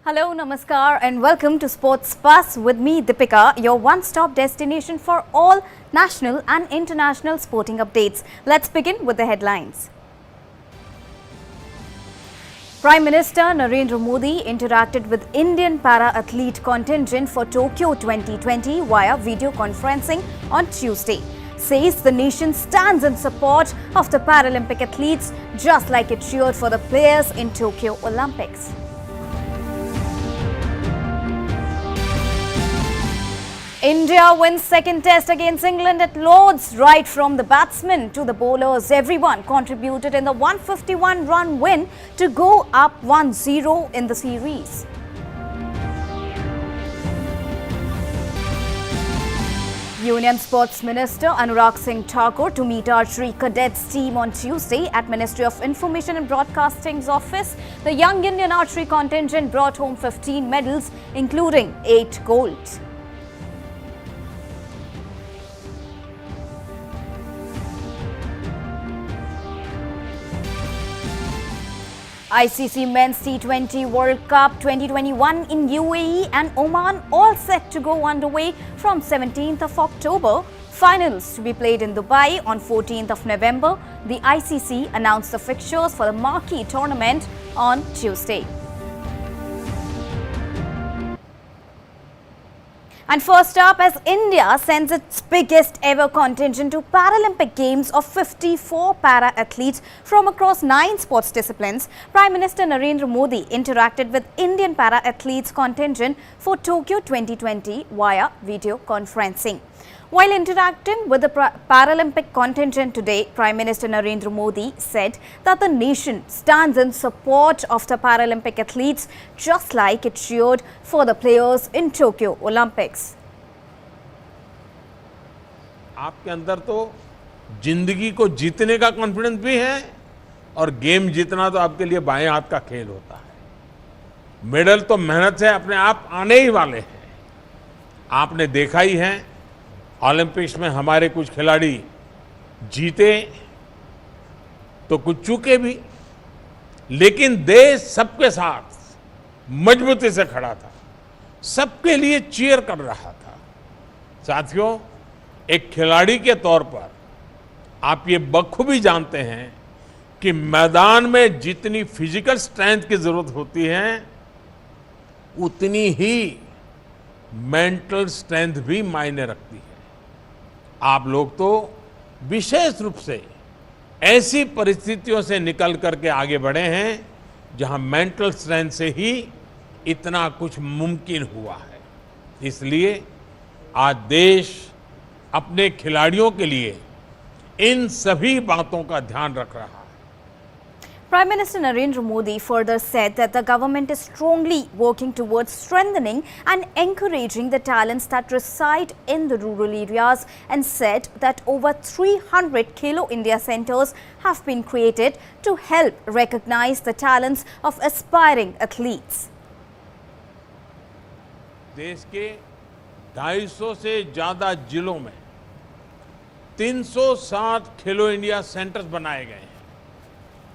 Hello, Namaskar and welcome to Sports Bus with me Deepika, your one-stop destination for all national and international sporting updates. Let's begin with the headlines. Prime Minister Narendra Modi interacted with Indian para-athlete contingent for Tokyo 2020 via video conferencing on Tuesday. Says the nation stands in support of the Paralympic athletes just like it cheered for the players in Tokyo Olympics. India wins second test against England at Lord's. Right from the batsmen to the bowlers, everyone contributed in the 151-run win to go up 1-0 in the series. Union Sports Minister Anurag Thakur to meet Archery Cadets team on Tuesday at Ministry of Information and Broadcasting's office. The young Indian archery contingent brought home 15 medals, including 8 golds. ICC Men's T20 World Cup 2021 in UAE and Oman all set to go underway from 17th of October. Finals to be played in Dubai on 14th of November. The ICC announced the fixtures for the marquee tournament on Tuesday. And first up, as India sends its biggest ever contingent to Paralympic Games of 54 para-athletes from across 9 sports disciplines, Prime Minister Narendra Modi interacted with Indian para-athletes contingent for Tokyo 2020 via video conferencing. While interacting with the Paralympic contingent today, Prime Minister Narendra Modi said that the nation stands in support of the Paralympic athletes just like it cheered for the players in Tokyo Olympics. आपके अंदर तो जिंदगी को जीतने का confidence भी है और गेम जीतना तो आपके लिए बाएं हाथ का खेल होता है। मेडल तो मेहनत से अपने आप आने ही वाले हैं। आपने देखा ही है ओलंपिक्स में हमारे कुछ खिलाड़ी जीते तो कुछ चूके भी, लेकिन देश सबके साथ मजबूती से खड़ा था, सबके लिए चीयर कर रहा था। साथियों, एक खिलाड़ी के तौर पर आप ये बखूबी जानते हैं कि मैदान में जितनी फिजिकल स्ट्रेंथ की जरूरत होती है उतनी ही मेंटल स्ट्रेंथ भी मायने रखती है। आप लोग तो विशेष रूप से ऐसी परिस्थितियों से निकल करके आगे बढ़े हैं जहां मेंटल स्ट्रेंथ से ही इतना कुछ मुमकिन हुआ है। इसलिए आज देश अपने खिलाड़ियों के लिए इन सभी बातों का ध्यान रख रहा है। Prime Minister Narendra Modi further said that the government is strongly working towards strengthening and encouraging the talents that reside in the rural areas and said that over 300 Khelo India centers have been created to help recognize the talents of aspiring athletes. देश के 250 से ज्यादा जिलों में 360 खेलो India centres बनाए गए हैं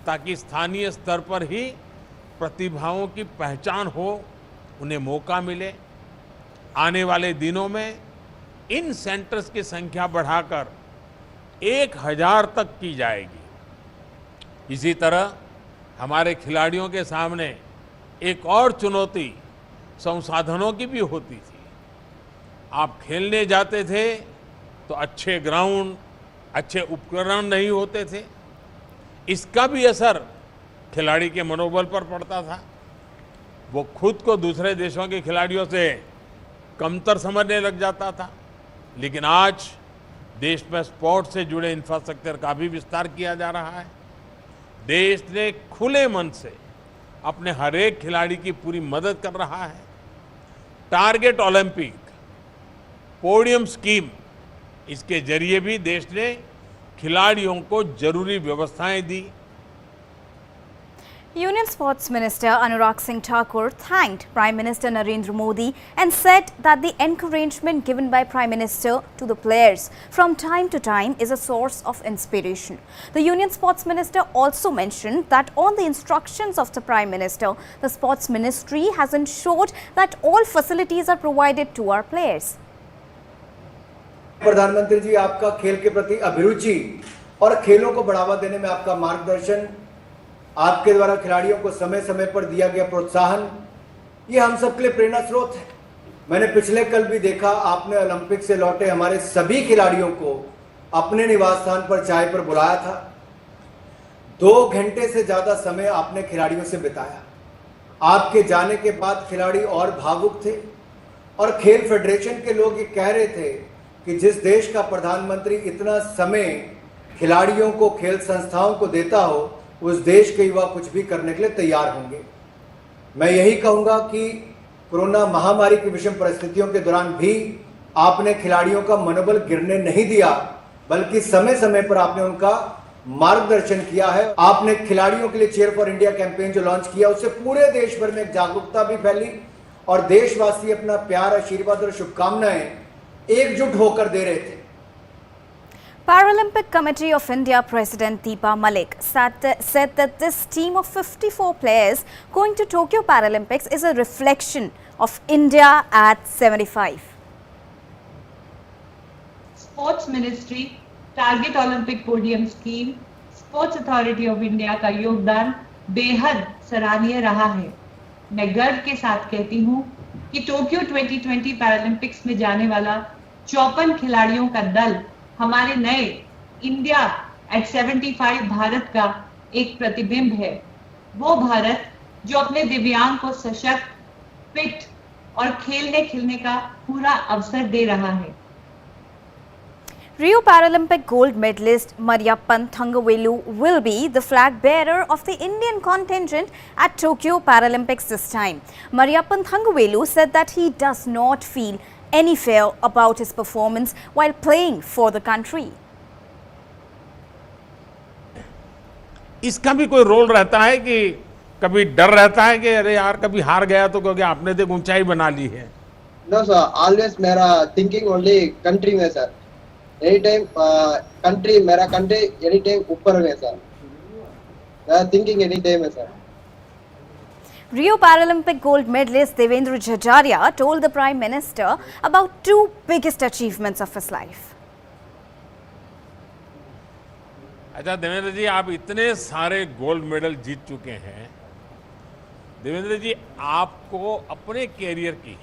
ताकि स्थानीय स्तर पर ही प्रतिभाओं की पहचान हो, उन्हें मौका मिले। आने वाले दिनों में इन सेंटर्स की संख्या बढ़ाकर 1000 तक की जाएगी। इसी तरह हमारे खिलाड़ियों के सामने एक और चुनौती संसाधनों की भी होती थी। आप खेलने जाते थे तो अच्छे ग्राउंड, अच्छे उपकरण नहीं होते थे। इसका भी असर खिलाड़ी के मनोबल पर पड़ता था। वो खुद को दूसरे देशों के खिलाड़ियों से कमतर समझने लग जाता था। लेकिन आज देश में स्पोर्ट्स से जुड़े इंफ्रास्ट्रक्चर का भी विस्तार किया जा रहा है। देश ने खुले मन से अपने हर एक खिलाड़ी की पूरी मदद कर रहा है। टारगेट ओलंपिक, पोडियम स्कीम, इसके जरिए भी देश ने खिलाड़ियों को जरूरी व्यवस्थाएं दी। Union Sports Minister Anurag Thakur thanked Prime Minister Narendra Modi and said that the encouragement given by Prime Minister to the players from time to time is a source of inspiration. The Union Sports Minister also mentioned that on the instructions of the Prime Minister, the Sports Ministry has ensured that all facilities are provided to our players. प्रधानमंत्री जी, आपका खेल के प्रति अभिरुचि और खेलों को बढ़ावा देने में आपका मार्गदर्शन, आपके द्वारा खिलाड़ियों को समय समय पर दिया गया प्रोत्साहन, ये हम सबके लिए प्रेरणा स्रोत है। मैंने पिछले कल भी देखा, आपने ओलंपिक से लौटे हमारे सभी खिलाड़ियों को अपने निवास स्थान पर चाय पर बुलाया था। 2 घंटे से ज्यादा समय आपने खिलाड़ियों से बिताया। आपके जाने के बाद खिलाड़ी और भावुक थे और खेल फेडरेशन के लोग ये कह रहे थे कि जिस देश का प्रधानमंत्री इतना समय खिलाड़ियों को, खेल संस्थाओं को देता हो, उस देश के युवा कुछ भी करने के लिए तैयार होंगे। मैं यही कहूंगा कि कोरोना महामारी की विषम परिस्थितियों के दौरान भी आपने खिलाड़ियों का मनोबल गिरने नहीं दिया, बल्कि समय समय पर आपने उनका मार्गदर्शन किया है। आपने खिलाड़ियों के लिए चीयर फॉर इंडिया कैंपेन जो लॉन्च किया, उससे पूरे देश भर में एक जागरूकता भी फैली और देशवासी अपना प्यार, आशीर्वाद और शुभकामनाएं एकजुट होकर दे रहे थे। Paralympic Committee of India President Deepa Malik said that this team of 54 players going to Tokyo Paralympics is a reflection of India at 75. Sports Ministry, Target Olympic Podium Scheme, Sports Authority of India का योगदान बेहद सराहनीय रहा है। मैं गर्व के साथ कहती हूँ कि टोक्यो 2020 पैरालंपिक्स में जाने वाला 54 खिलाड़ियों का दल हमारे नए इंडिया एट 75 भारत का एक प्रतिबिंब है। वो भारत जो अपने दिव्यांग को सशक्त, फिट और खेलने खिलने का पूरा अवसर दे रहा है। Rio Paralympic gold medalist Mariyappan Thangavelu will be the flag bearer of the Indian contingent at Tokyo Paralympics this time. Mariyappan Thangavelu said that he does not feel any fear about his performance while playing for the country. इसका भी कोई role रहता है कि कभी डर रहता है कि अरे यार कभी हार गया तो क्योंकि आपने तो ऊंचाई बना ली है? No sir, always मेरा thinking only country में सर। एनी टाइम कंट्री, मेरा कंट्री एनी टाइम ऊपर में सर। मेरा थिंकिंग एनी टाइम है sir. Rio Paralympic gold medalist Devendra Jhajaria told the Prime Minister about 2 biggest achievements of his life. अच्छा देवेंद्र जी, आप इतने सारे गोल्ड मेडल जीत चुके हैं। देवेंद्र जी, आपको अपने कैरियर की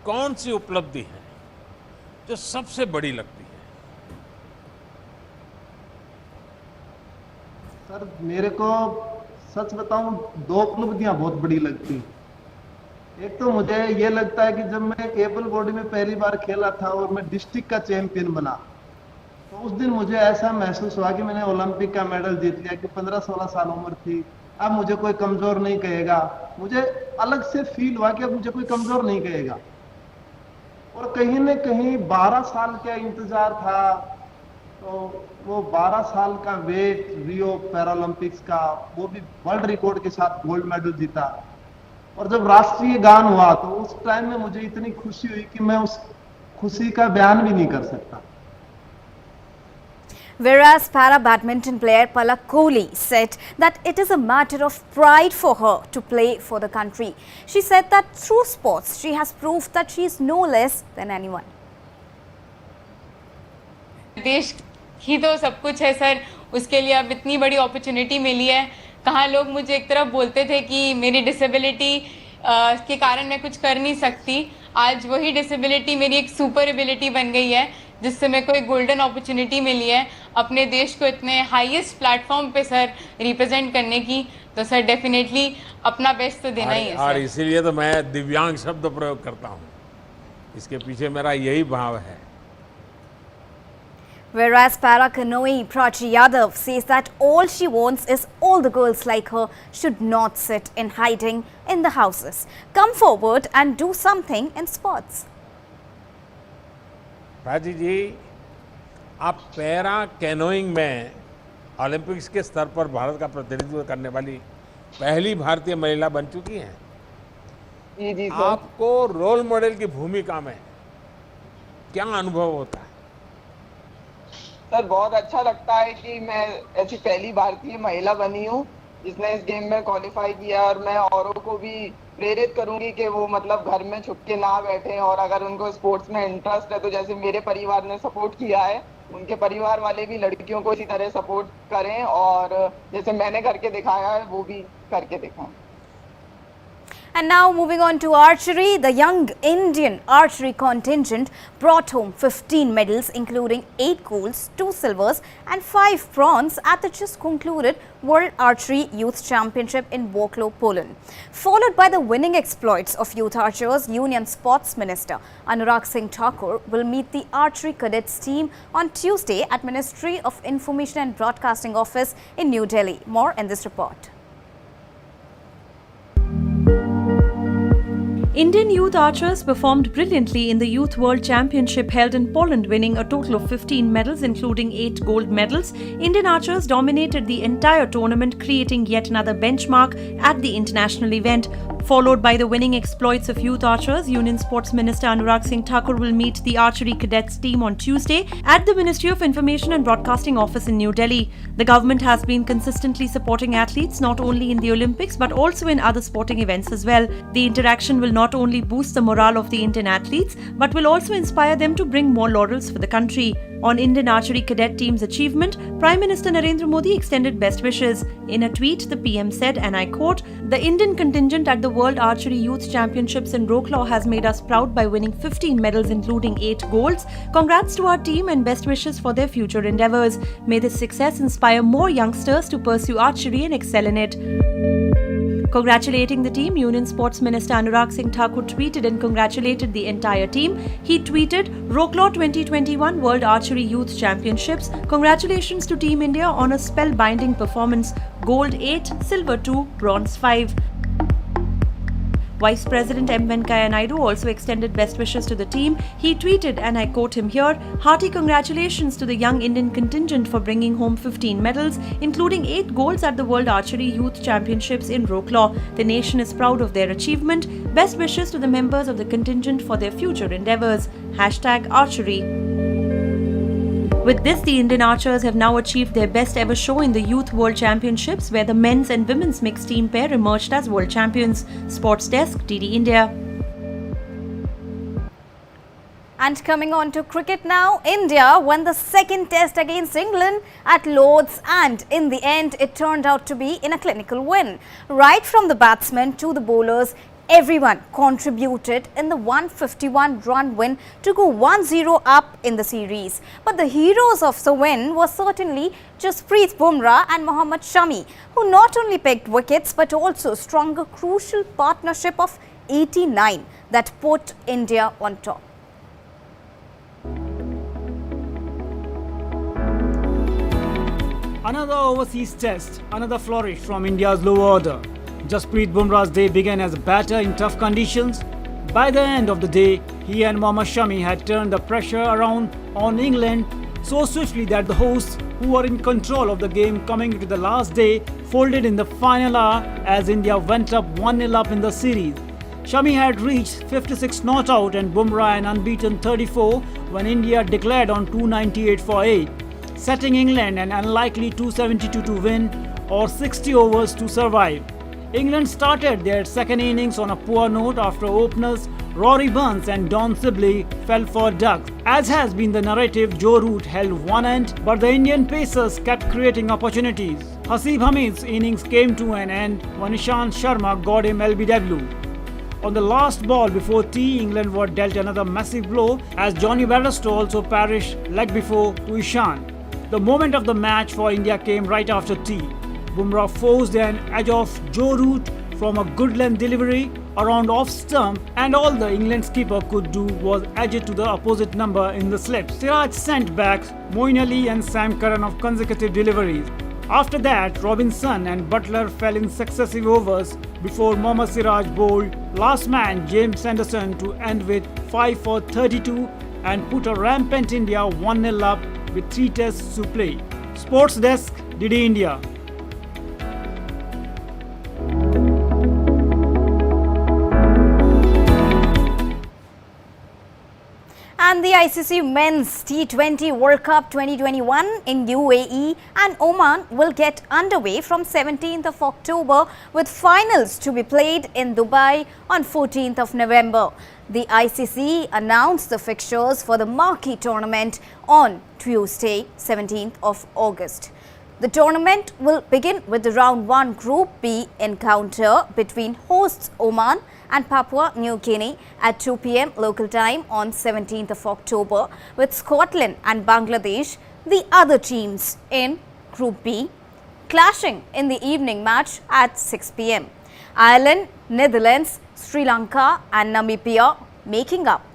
कौन सी उपलब्धि है जो सबसे बड़ी लगती है? सर मेरे को सच बताऊं, 2 उपलब्धियां बहुत बड़ी लगती। एक तो मुझे ये लगता है कि जब मैं एबल बॉडी में पहली बार खेला था और मैं डिस्ट्रिक्ट का चैंपियन बना, तो उस दिन मुझे ऐसा महसूस हुआ कि मैंने ओलंपिक का मेडल जीत लिया। कि 15-16 साल उम्र थी, अब मुझे कोई कमजोर नहीं कहेगा। मुझे अलग से फील हुआ कि अब मुझे कोई कमजोर नहीं कहेगा। और कहीं न कहीं 12 साल का इंतजार था, तो वो 12 साल का वेट, रियो पैरालंपिक्स का, वो भी वर्ल्ड रिकॉर्ड के साथ गोल्ड मेडल जीता। और जब राष्ट्रीय गान हुआ तो उस टाइम में मुझे इतनी खुशी हुई कि मैं उस खुशी का बयान भी नहीं कर सकता। Whereas para-badminton player Palak Kohli said that it is a matter of pride for her to play for the country. She said that through sports, she has proved that she is no less than anyone. देश ही तो सब कुछ है sir, उसके लिए अब इतनी बड़ी अपॉर्चुनिटी मिली है। कहाँ लोग मुझे एक तरफ बोलते थे कि मेरी डिसेबिलिटी के कारण मैं कुछ कर नहीं सकती, आज वही डिसेबिलिटी मेरी एक सुपर एबिलिटी बन गई है, जिससे मेरे को एक गोल्डन अपॉर्चुनिटी मिली है अपने देश को इतने हाईएस्ट प्लेटफॉर्म पे सर रिप्रेजेंट करने की। तो सर डेफिनेटली अपना बेस्ट तो देना ही है और सर। इसीलिए तो मैं दिव्यांग शब्द प्रयोग करता हूँ, इसके पीछे मेरा यही भाव है। Whereas para-canoe Prachi Yadav says that all she wants is all the girls like her should not sit in hiding in the houses. Come forward and do something in sports. Prachi जी, आप पैरा कैनोइंग में Olympics के स्तर पर भारत का प्रतिनिधित्व करने वाली पहली भारतीय महिला बन चुकी हैं। जी जी सर। आपको रोल मॉडल की भूमिका में क्या अनुभव होता है? सर बहुत अच्छा लगता है कि मैं ऐसी पहली भारतीय महिला बनी हूँ जिसने इस गेम में क्वालिफाई किया, और मैं औरों को भी प्रेरित करूंगी कि वो मतलब घर में छुप के ना बैठे, और अगर उनको स्पोर्ट्स में इंटरेस्ट है तो जैसे मेरे परिवार ने सपोर्ट किया है, उनके परिवार वाले भी लड़कियों को इसी तरह सपोर्ट करें, और जैसे मैंने करके दिखाया है वो भी करके दिखाएं। And now moving on to archery, the young Indian archery contingent brought home 15 medals including 8 golds, 2 silvers and 5 bronze at the just concluded World Archery Youth Championship in WROCLAW, Poland. Followed by the winning exploits of youth archers, Union Sports Minister Anurag Thakur will meet the Archery Cadets team on Tuesday at Ministry of Information and Broadcasting Office in New Delhi. More in this report. Indian youth archers performed brilliantly in the Youth World Championship held in Poland, winning a total of 15 medals including 8 gold medals. Indian archers dominated the entire tournament, creating yet another benchmark at the international event. Followed by the winning exploits of youth archers, Union Sports Minister Anurag Thakur will meet the Archery Cadets team on Tuesday at the Ministry of Information and Broadcasting Office in New Delhi. The government has been consistently supporting athletes not only in the Olympics but also in other sporting events as well. The interaction will not only boost the morale of the Indian athletes but will also inspire them to bring more laurels for the country. On Indian Archery Cadet team's achievement, Prime Minister Narendra Modi extended best wishes. In a tweet, the PM said, and I quote, "The Indian contingent at the World Archery Youth Championships in WROCLAW has made us proud by winning 15 medals including 8 golds. Congrats to our team and best wishes for their future endeavours. May this success inspire more youngsters to pursue archery and excel in it." Congratulating the team, Union Sports Minister Anurag Thakur tweeted and congratulated the entire team. He tweeted, "WROCLAW 2021 World Archery Youth Championships. Congratulations to Team India on a spellbinding performance. Gold 8, silver 2, bronze 5. Vice President M. Venkaiah Naidu also extended best wishes to the team. He tweeted, and I quote him here, "Hearty congratulations to the young Indian contingent for bringing home 15 medals, including 8 golds at the World Archery Youth Championships in WROCLAW. The nation is proud of their achievement. Best wishes to the members of the contingent for their future endeavours. #Archery." With this, the Indian archers have now achieved their best ever show in the Youth World Championships, where the men's and women's mixed team pair emerged as world champions. Sports Desk, DD India. And coming on to cricket now, India won the second test against England at Lord's, and in the end it turned out to be in a clinical win. Right from the batsmen to the bowlers, everyone contributed in the 151-run win to go 1-0 up in the series. But the heroes of the win were certainly Jasprit Bumrah and Mohammad Shami, who not only picked wickets but also strung a crucial partnership of 89 that put India on top. Another overseas test, another flourish from India's lower order. Jasprit Bumrah's day began as a batter in tough conditions. By the end of the day, he and Mohammad Shami had turned the pressure around on England so swiftly that the hosts, who were in control of the game coming to the last day, folded in the final hour as India went up 1-0 up in the series. Shami had reached 56 not out and Bumrah an unbeaten 34 when India declared on 298 for 8, setting England an unlikely 272 to win or 60 overs to survive. England started their second innings on a poor note after openers Rory and Don Sibley fell for ducks. As has been the narrative, Joe Root held one end, but the Indian pacers kept creating opportunities. Hasib Hamid's innings came to an end when Ishant Sharma got him LBW. On the last ball before tea, England were dealt another massive blow as Johnny Bairstow also perished leg before to Ishant. The moment of the match for India came right after tea. Bumrah forced an edge of Joe Root from a good length delivery around off stump, and all the England skipper could do was edge it to the opposite number in the slip. Siraj sent back Moeen Ali and Sam Curran of consecutive deliveries. After that, Robinson and Butler fell in successive overs before Mohammad Siraj bowled last man James Anderson to end with 5 for 32 and put a rampant India 1-0 up with 3 tests to play. Sports Desk, DD India. And the ICC Men's T20 World Cup 2021 in UAE and Oman will get underway from 17th of October with finals to be played in Dubai on 14th of November. The ICC announced the fixtures for the marquee tournament on Tuesday, 17th of August. The tournament will begin with the Round 1 Group B encounter between hosts Oman and Papua New Guinea at 2 p.m. local time on 17th of October, with Scotland and Bangladesh, the other teams in Group B, clashing in the evening match at 6 p.m. Ireland, Netherlands, Sri Lanka and Namibia making up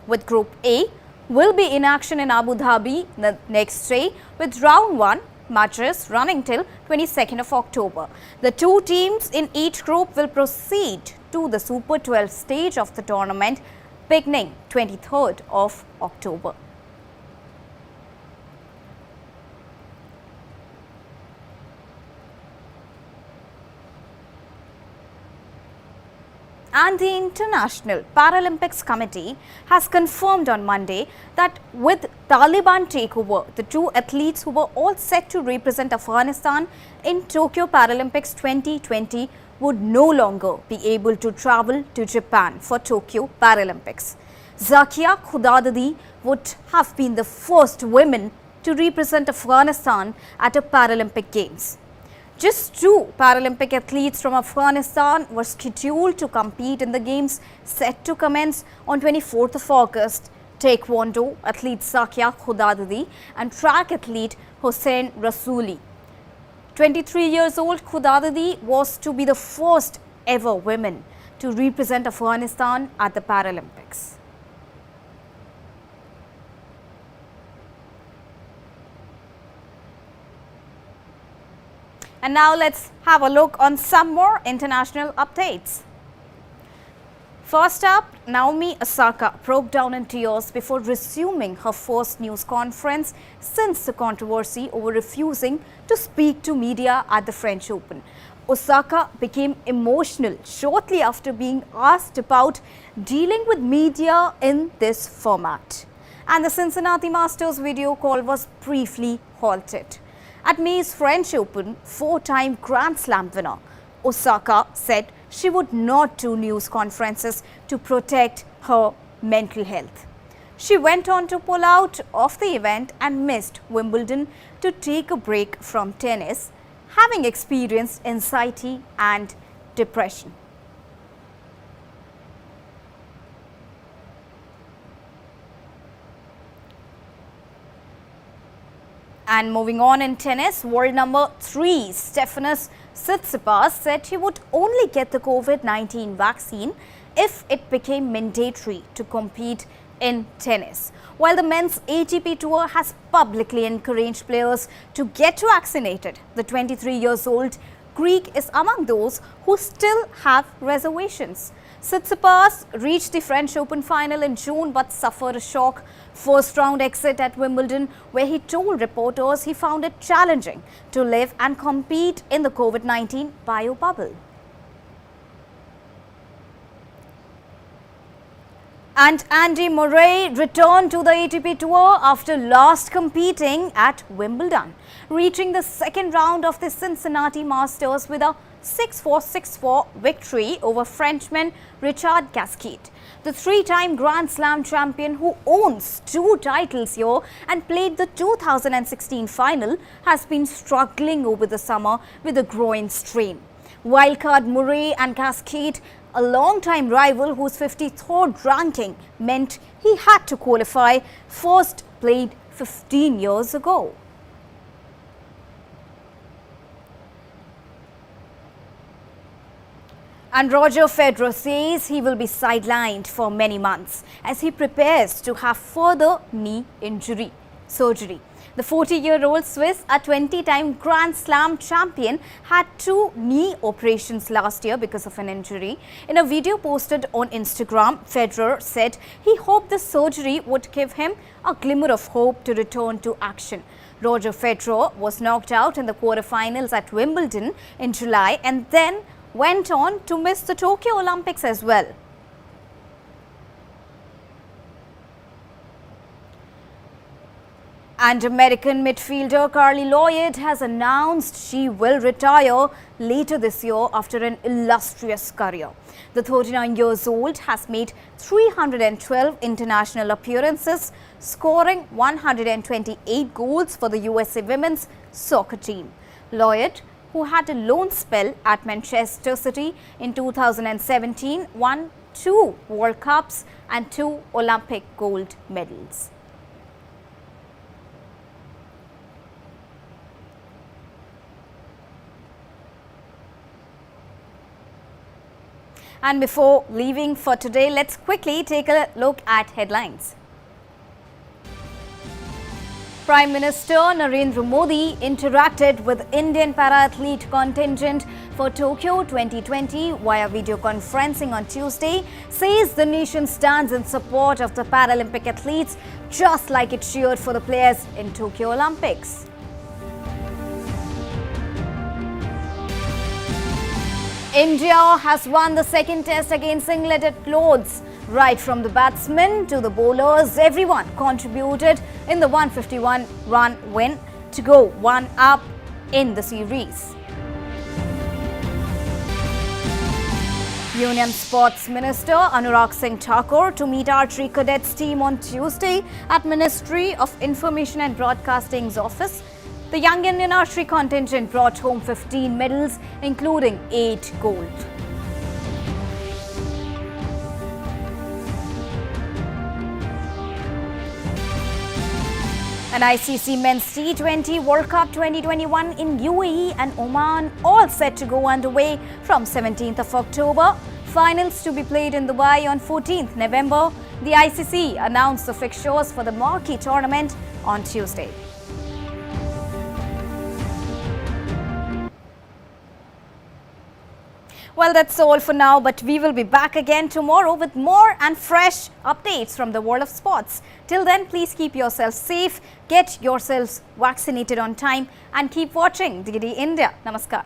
with Group A will be in action in Abu Dhabi the next day, with Round 1 matches running till 22nd of October. The two teams in each group will proceed to the Super 12 stage of the tournament beginning 23rd of October. And the International Paralympics Committee has confirmed on Monday that with Taliban takeover, the two athletes who were all set to represent Afghanistan in Tokyo Paralympics 2020 would no longer be able to travel to Japan for Tokyo Paralympics. Zakia Khudadadi would have been the first woman to represent Afghanistan at a Paralympic Games. Just two Paralympic athletes from Afghanistan were scheduled to compete in the Games set to commence on 24th of August. Taekwondo athlete Zakia Khudadadi and track athlete Hossein Rasooli. 23 years old Khudadadi was to be the first ever woman to represent Afghanistan at the Paralympics. And now let's have a look on some more international updates. First up, Naomi Osaka broke down in tears before resuming her first news conference since the controversy over refusing to speak to media at the French Open. Osaka became emotional shortly after being asked about dealing with media in this format. And the Cincinnati Masters video call was briefly halted. At May's French Open, four-time Grand Slam winner Osaka said she would not do news conferences to protect her mental health. She went on to pull out of the event and missed Wimbledon to take a break from tennis, having experienced anxiety and depression. And moving on in tennis, world number 3 Stefanos Tsitsipas said he would only get the COVID-19 vaccine if it became mandatory to compete in tennis. While the men's ATP Tour has publicly encouraged players to get vaccinated, the 23 years old Greek is among those who still have reservations. Tsitsipas reached the French Open final in June but suffered a shock first round exit at Wimbledon, where he told reporters he found it challenging to live and compete in the COVID-19 bio bubble. And Andy Murray returned to the ATP Tour after last competing at Wimbledon, reaching the second round of the Cincinnati Masters with a 6-4, 6-4 victory over Frenchman Richard Gasquet. The three-time Grand Slam champion, who owns 2 titles here and played the 2016 final, has been struggling over the summer with a groin strain. Wildcard Murray and Gasquet, a long-time rival whose 53rd ranking meant he had to qualify, first played 15 years ago. And Roger Federer says he will be sidelined for many months as he prepares to have further knee surgery. The 40-year-old Swiss, a 20-time Grand Slam champion, had 2 knee operations last year because of an injury. In a video posted on Instagram, Federer said he hoped the surgery would give him a glimmer of hope to return to action. Roger Federer was knocked out in the quarterfinals at Wimbledon in July and then went on to miss the Tokyo Olympics as well. And American midfielder Carly Lloyd has announced she will retire later this year after an illustrious career. The 39 years old has made 312 international appearances, scoring 128 goals for the USA women's soccer team. Lloyd, who had a loan spell at Manchester City in 2017, won 2 World Cups and 2 Olympic gold medals. And before leaving for today, let's quickly take a look at headlines. Prime Minister Narendra Modi interacted with Indian para-athlete contingent for Tokyo 2020 via video conferencing on Tuesday, says the nation stands in support of the Paralympic athletes just like it cheered for the players in Tokyo Olympics. India has won the second test against England Lords. Right from the batsmen to the bowlers, everyone contributed in the 151-run win to go one up in the series. Union Sports Minister Anurag Thakur to meet Archery Cadets team on Tuesday at Ministry of Information and Broadcasting's office. The young Indian archery contingent brought home 15 medals, including 8 gold. An ICC Men's T20 World Cup 2021 in UAE and Oman all set to go underway from 17th of October. Finals to be played in Dubai on 14th November. The ICC announced the fixtures for the marquee tournament on Tuesday. Well, that's all for now, but we will be back again tomorrow with more and fresh updates from the world of sports. Till then, please keep yourselves safe, get yourselves vaccinated on time and keep watching DD India. Namaskar.